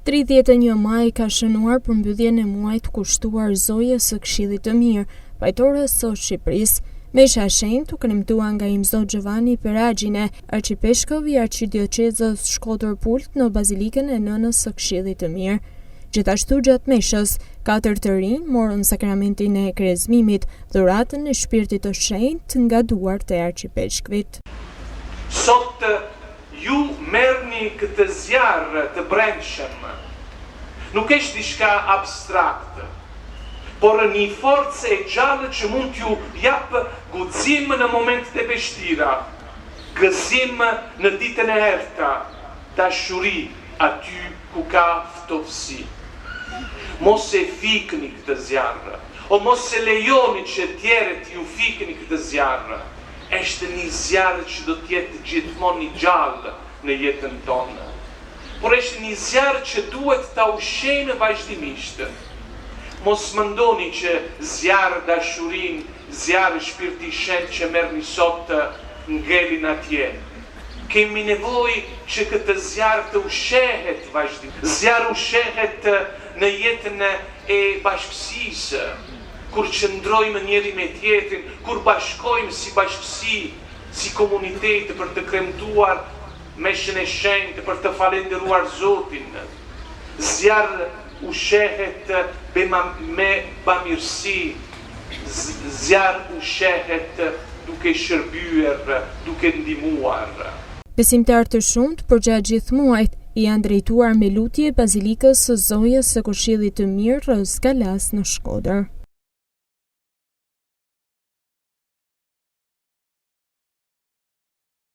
31 maj ka shënuar përmbylljen e muajit kushtuar zojës së Këshillit të Mirë, pajtores së Shqipërisë. Mesha e shenjtë u kremtua nga Imzo Giovanni Peragjine, arcipeshkov i arcidiocezës Shkodër-Pult në Bazilikën e Nënës së Këshillit të Mirë. Gjithashtu gjatë meshës, 4 të rinj morën sakramentin e krezmimit, dhuratën e shpirtit të shenjtë nga duart e arcipeshkvit. Sot ju merrni këtë zjarr të brendshëm. Nuk është diçka abstrakte, por një forcë e gjallë që mund t'ju jap guxim në momentet e vështira, gëzim në ditën e errta, dashuri aty ku ka ftofsi. Mos e fikni këtë zjarr, o mos e lejoni që tjerët ju fikni këtë zjarr. Është një zjarr që do t'jetë gjithmonë i gjallë në jetën tonë. Por është një zjarr që duhet ta ushqejmë vazhdimisht. Mos mendoni që zjarr dashurin, zjarr shpirti i shenjtë që merrni sot ngelin atje. Kemi nevojë që këtë zjarr të ushqehet vazhdimisht. Zjarr ushqehet në jetën e bashkësisë, kur qëndrojmë njëri me tjetrin, kur bashkojmë si bashkësi, si komunitet për të kremtuar meshën e shenjtë, për të falendëruar Zotin. Zjarr ushqehet me bamirësi, zjarr ushqehet duke shërbyer, duke ndihmuar. Besimtarë të shumt përgjatë gjithë muajit janë drejtuar me lutje Bazilikës së Zojës së Këshillit të Mirë Rrës Kalas në Shkodër.